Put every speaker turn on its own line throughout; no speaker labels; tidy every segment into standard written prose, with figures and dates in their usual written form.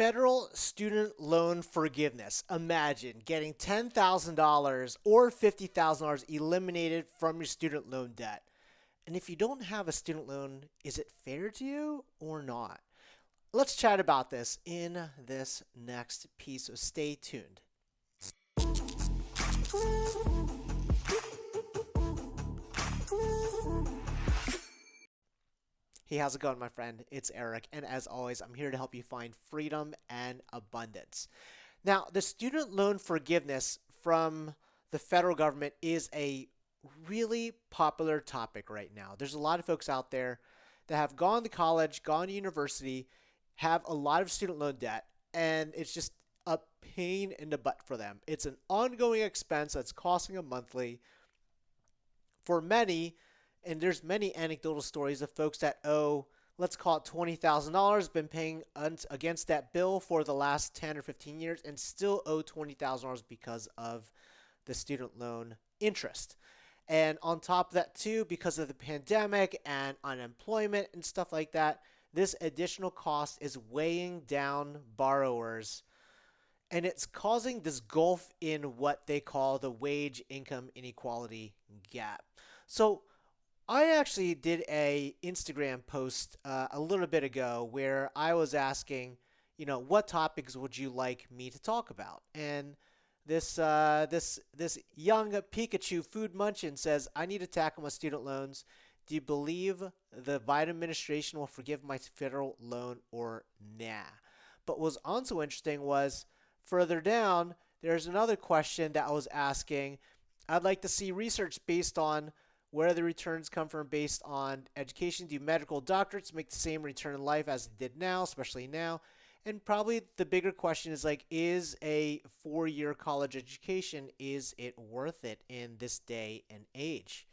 Federal student loan forgiveness. Imagine getting $10,000 or $50,000 eliminated from your student loan debt. And if you don't have a student loan, is it fair to you or not? Let's chat about this in this next piece, so stay tuned. Hey, how's it going, my friend? It's Eric, and as always, I'm here to help you find freedom and abundance. Now, the student loan forgiveness from the federal government is a really popular topic right now. There's a lot of folks out there that have gone to college, gone to university, have a lot of student loan debt, and it's just a pain in the butt for them. It's an ongoing expense that's costing them monthly. For many, and there's many anecdotal stories of folks that owe, let's call it $20,000, been paying against that bill for the last 10 or 15 years and still owe $20,000 because of the student loan interest. And on top of that too, because of the pandemic and unemployment and stuff like that, this additional cost is weighing down borrowers, and it's causing this gulf in what they call the wage income inequality gap. So I actually did a Instagram post a little bit ago where I was asking, what topics would you like me to talk about? And this young Pikachu food munchin says, I need to tackle my student loans. Do you believe the Biden administration will forgive my federal loan or nah? But what was also interesting was further down, there's another question that I was asking. I'd like to see research based on where the returns come from based on education. Do medical doctorates make the same return in life as it did now, especially now? And probably the bigger question is is a 4-year college education, is it worth it in this day and age?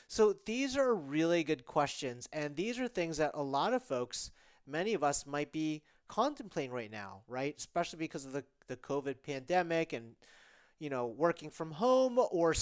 So these are really good questions, and these are things that a lot of folks, many of us might be contemplating right now, right? Especially because of the COVID pandemic and, working from home or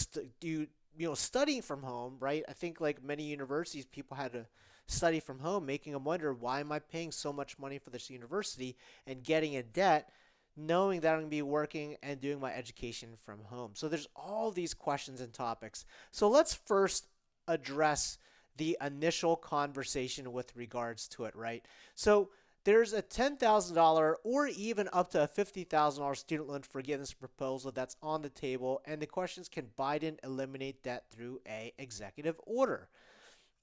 studying from home, right? I think like many universities, people had to study from home, making them wonder, why am I paying so much money for this university and getting in debt, knowing that I'm going to be working and doing my education from home? So there's all these questions and topics. So let's first address the initial conversation with regards to it, right? So there's a $10,000 or even up to a $50,000 student loan forgiveness proposal that's on the table, and the question is, can Biden eliminate debt through a executive order?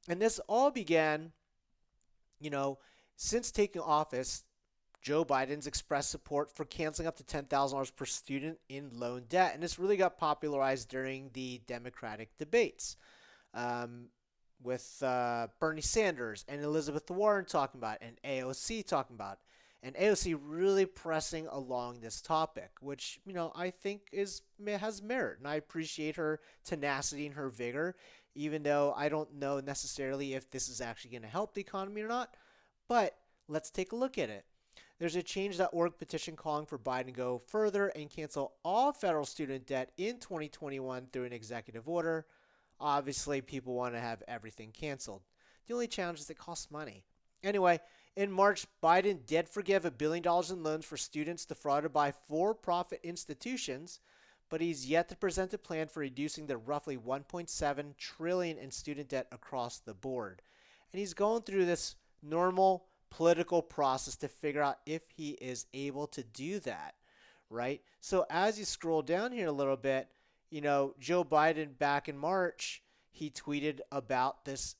And this all began, since taking office, Joe Biden's expressed support for canceling up to $10,000 per student in loan debt, and this really got popularized during the Democratic debates. With Bernie Sanders and Elizabeth Warren talking about it, and AOC talking about it, and AOC really pressing along this topic, which I think has merit, and I appreciate her tenacity and her vigor, even though I don't know necessarily if this is actually going to help the economy or not. But let's take a look at it. There's a change.org petition calling for Biden to go further and cancel all federal student debt in 2021 through an executive order. Obviously, people want to have everything canceled. The only challenge is it costs money. Anyway, in March, Biden did forgive $1 billion in loans for students defrauded by for-profit institutions, but he's yet to present a plan for reducing the roughly $1.7 trillion in student debt across the board. And he's going through this normal political process to figure out if he is able to do that, right? So as you scroll down here a little bit, Joe Biden back in March, he tweeted about this,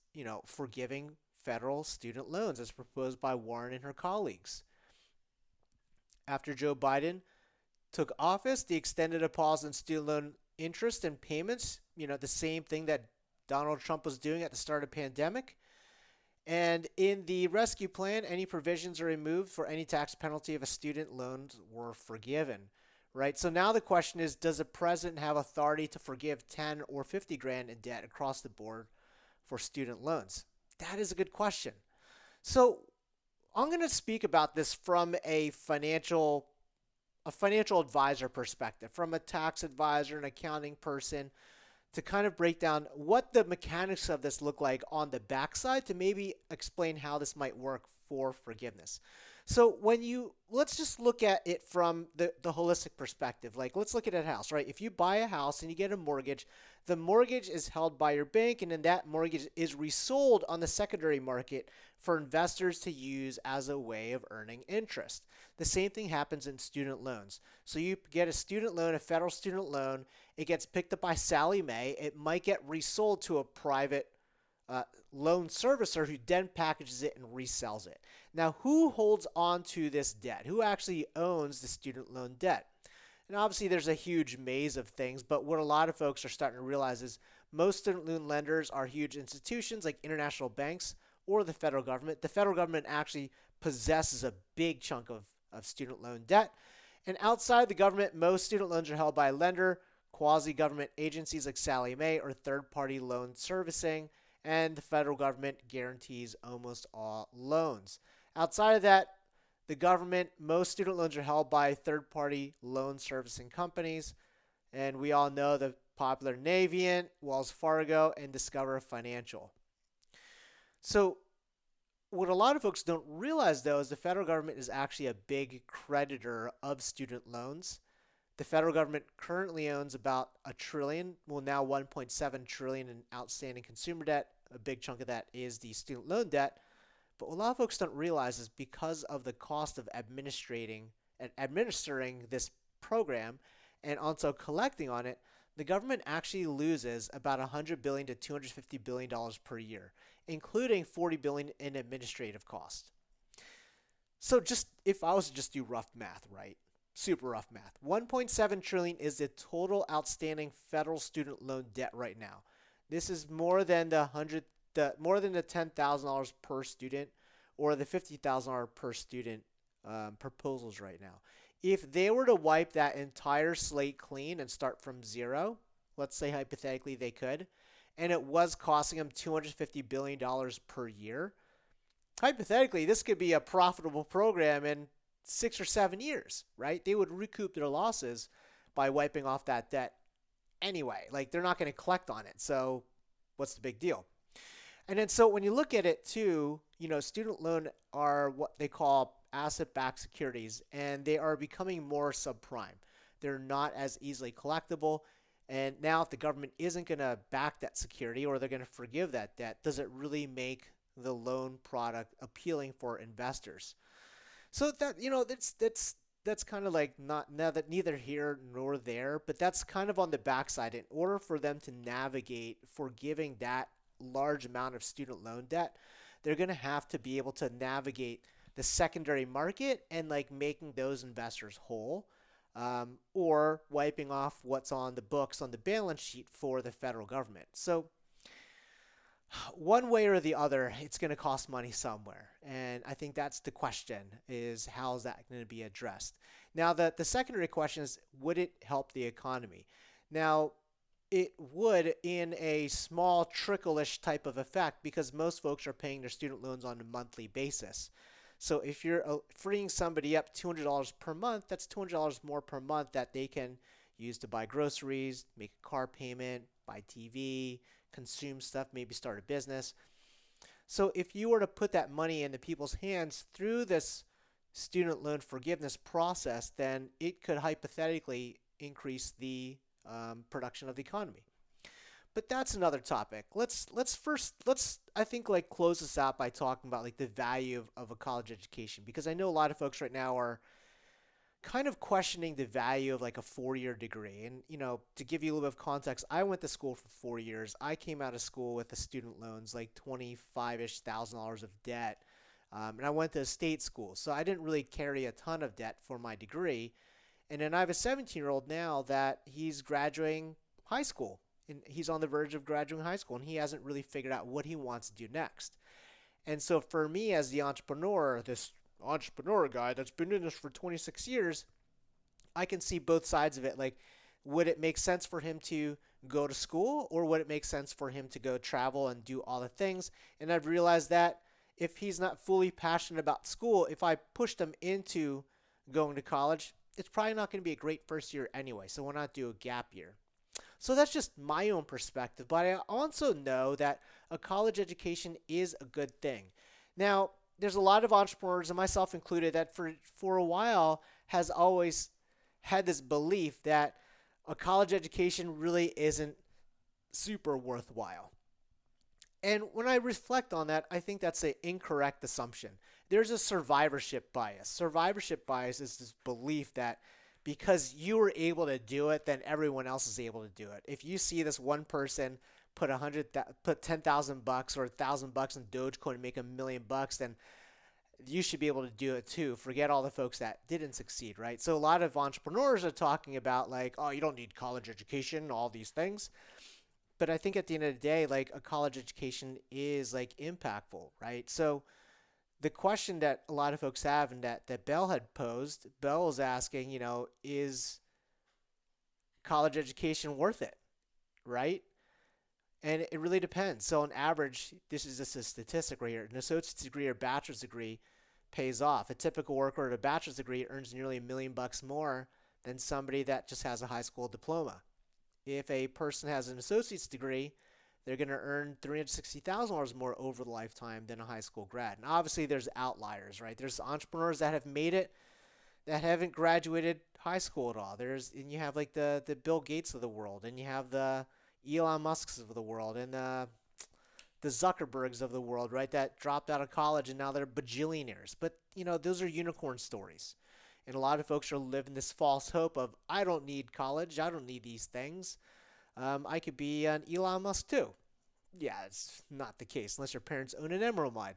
forgiving federal student loans as proposed by Warren and her colleagues. After Joe Biden took office, they extended a pause on student loan interest and payments, the same thing that Donald Trump was doing at the start of the pandemic. And in the rescue plan, any provisions are removed for any tax penalty if a student loans were forgiven. Right. So now the question is, does the president have authority to forgive 10 or 50 grand in debt across the board for student loans? That is a good question. So I'm going to speak about this from a financial advisor perspective, from a tax advisor, an accounting person, to kind of break down what the mechanics of this look like on the backside to maybe explain how this might work for forgiveness. So let's just look at it from the holistic perspective. Like, let's look at a house, right? If you buy a house and you get a mortgage, the mortgage is held by your bank, and then that mortgage is resold on the secondary market for investors to use as a way of earning interest. The same thing happens in student loans. So you get a student loan, a federal student loan, it gets picked up by Sally Mae, it might get resold to a private uh, loan servicer who then packages it and resells it. Now, who holds on to this debt? Who actually owns the student loan debt? And obviously, there's a huge maze of things, but what a lot of folks are starting to realize is most student loan lenders are huge institutions like international banks or the federal government. The federal government actually possesses a big chunk of student loan debt. And outside the government, most student loans are held by a lender, quasi-government agencies like Sally Mae, or third-party loan servicing, and the federal government guarantees almost all loans. Outside of that, the government, most student loans are held by third-party loan servicing companies, and we all know the popular Navient, Wells Fargo, and Discover Financial. So what a lot of folks don't realize, though, is the federal government is actually a big creditor of student loans. The federal government currently owns about a trillion, well now 1.7 trillion in outstanding consumer debt. A big chunk of that is the student loan debt. But what a lot of folks don't realize is because of the cost of administering this program and also collecting on it, the government actually loses about $100 billion to $250 billion per year, including $40 billion in administrative costs. So just if I was to just do rough math, right? Super rough math. 1.7 trillion is the total outstanding federal student loan debt right now. This is more than the $10,000 per student or the $50,000 per student proposals right now. If they were to wipe that entire slate clean and start from zero, let's say hypothetically they could, and it was costing them $250 billion per year, hypothetically this could be a profitable program in 6 or 7 years, right? They would recoup their losses by wiping off that debt anyway. Like, they're not going to collect on it. So what's the big deal? And then so when you look at it too, student loan are what they call asset-backed securities, and they are becoming more subprime. They're not as easily collectible. And now if the government isn't going to back that security or they're going to forgive that debt, does it really make the loan product appealing for investors? So that's kind of like not neither here nor there, but that's kind of on the backside. In order for them to navigate forgiving that large amount of student loan debt, they're going to have to be able to navigate the secondary market and like making those investors whole, or wiping off what's on the books on the balance sheet for the federal government. So one way or the other, it's going to cost money somewhere. And I think that's the question, is how is that going to be addressed? Now, the secondary question is, would it help the economy? Now, it would in a small trickle-ish type of effect because most folks are paying their student loans on a monthly basis. So if you're freeing somebody up $200 per month, that's $200 more per month that they can use to buy groceries, make a car payment, buy TV, consume stuff, maybe start a business. So if you were to put that money into people's hands through this student loan forgiveness process, then it could hypothetically increase the production of the economy. But that's another topic. Let's I think like close this out by talking about like the value of a college education, because I know a lot of folks right now are kind of questioning the value of like a 4-year degree. And, to give you a little bit of context, I went to school for 4 years. I came out of school with the student loans, like $25,000-ish of debt. And I went to a state school, so I didn't really carry a ton of debt for my degree. And then I have a 17-year-old now that he's graduating high school. And he's on the verge of graduating high school, and he hasn't really figured out what he wants to do next. And so for me as the entrepreneur, this entrepreneur guy that's been in this for 26 years, I can see both sides of it. Like, would it make sense for him to go to school, or would it make sense for him to go travel and do all the things? And I've realized that if he's not fully passionate about school, if I pushed him into going to college, it's probably not going to be a great first year anyway. So why not do a gap year? So that's just my own perspective. But I also know that a college education is a good thing. Now, there's a lot of entrepreneurs, and myself included, that for a while has always had this belief that a college education really isn't super worthwhile. And when I reflect on that, I think that's an incorrect assumption. There's a survivorship bias. Survivorship bias is this belief that because you were able to do it, then everyone else is able to do it. If you see this one person put 10,000 bucks or $1,000 in Dogecoin and make $1 million, then you should be able to do it too. Forget all the folks that didn't succeed, right? So a lot of entrepreneurs are talking about like, oh, you don't need college education, all these things. But I think at the end of the day, like a college education is like impactful, right? So the question that a lot of folks have and that Bell had posed, Bell was asking, is college education worth it, right? And it really depends. So on average, this is just a statistic right here. An associate's degree or bachelor's degree pays off. A typical worker at a bachelor's degree earns nearly $1 million more than somebody that just has a high school diploma. If a person has an associate's degree, they're going to earn $360,000 more over the lifetime than a high school grad. And obviously, there's outliers, right? There's entrepreneurs that have made it that haven't graduated high school at all. And you have like the Bill Gates of the world, and you have the Elon Musks of the world, and the Zuckerbergs of the world, right? That dropped out of college and now they're bajillionaires. But those are unicorn stories. And a lot of folks are living this false hope of, I don't need college. I don't need these things. I could be an Elon Musk too. Yeah, it's not the case unless your parents own an emerald mine.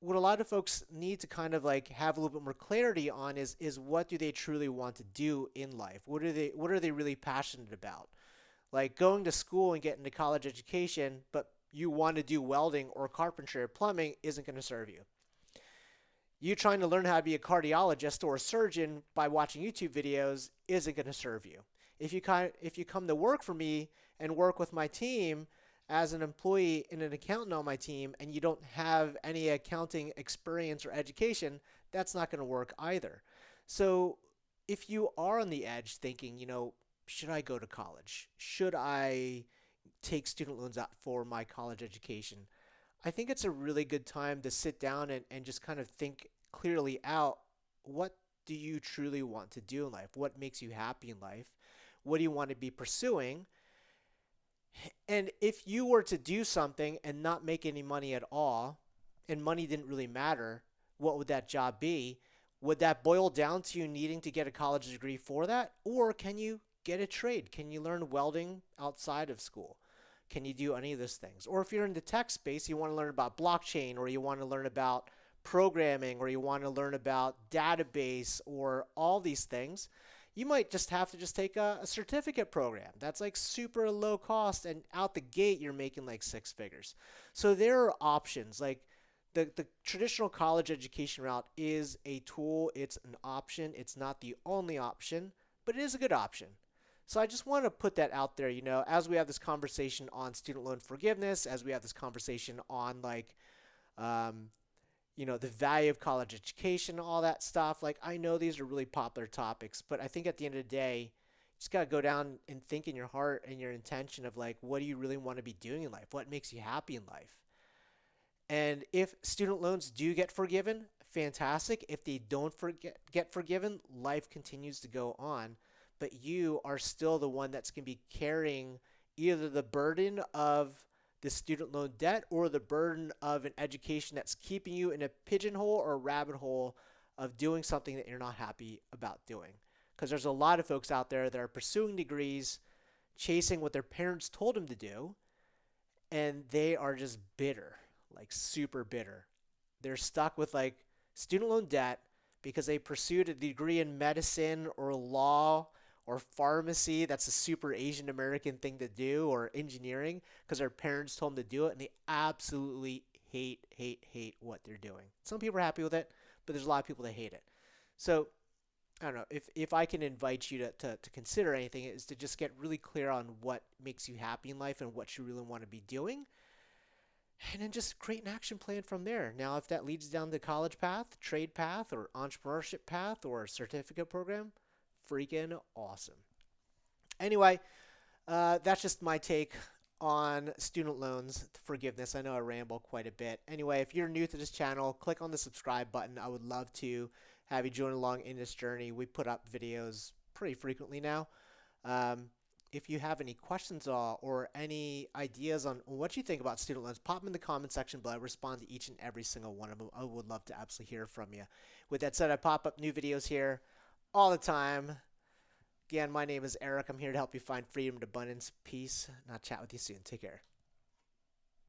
What a lot of folks need to kind of like have a little bit more clarity on is what do they truly want to do in life? What are they really passionate about? Like going to school and getting a college education, but you want to do welding or carpentry or plumbing isn't going to serve you. You trying to learn how to be a cardiologist or a surgeon by watching YouTube videos isn't going to serve you. If you come to work for me and work with my team as an employee and an accountant on my team and you don't have any accounting experience or education, that's not going to work either. So if you are on the edge thinking, should I go to college? Should I take student loans out for my college education? I think it's a really good time to sit down and just kind of think clearly out, what do you truly want to do in life? What makes you happy in life? What do you want to be pursuing? And if you were to do something and not make any money at all, and money didn't really matter, what would that job be? Would that boil down to you needing to get a college degree for that? Or can you get a trade? Can you learn welding outside of school? Can you do any of those things? Or if you're in the tech space, you want to learn about blockchain, or you want to learn about programming, or you want to learn about database, or all these things, you might just have to just take a certificate program. That's like super low cost, and out the gate, you're making like 6 figures. So there are options. Like the traditional college education route is a tool. It's an option. It's not the only option, but it is a good option. So I just want to put that out there, as we have this conversation on student loan forgiveness, as we have this conversation on like, the value of college education, all that stuff. Like I know these are really popular topics, but I think at the end of the day, you just got to go down and think in your heart and your intention of like, what do you really want to be doing in life? What makes you happy in life? And if student loans do get forgiven, fantastic. If they don't get forgiven, life continues to go on. But you are still the one that's going to be carrying either the burden of the student loan debt or the burden of an education that's keeping you in a pigeonhole or a rabbit hole of doing something that you're not happy about doing. Because there's a lot of folks out there that are pursuing degrees, chasing what their parents told them to do, and they are just bitter, like super bitter. They're stuck with like student loan debt because they pursued a degree in medicine or law or pharmacy. That's a super Asian American thing to do, or engineering, because their parents told them to do it, and they absolutely hate what they're doing. Some people are happy with it, but there's a lot of people that hate it. So I don't know, if I can invite you to consider anything, is to just get really clear on what makes you happy in life and what you really want to be doing, and then just create an action plan from there. Now, if that leads down the college path, trade path, or entrepreneurship path, or certificate program, freaking awesome. Anyway, that's just my take on student loans forgiveness. I know I ramble quite a bit. Anyway, if you're new to this channel, click on the subscribe button. I would love to have you join along in this journey. We put up videos pretty frequently now. Um, if you have any questions or any ideas on what you think about student loans, pop them in the comment section below. I respond to each and every single one of them. I would love to absolutely hear from you. With that said, I pop up new videos here all the time. Again, my name is Eric. I'm here to help you find freedom and abundance, peace, and I'll chat with you soon. Take care.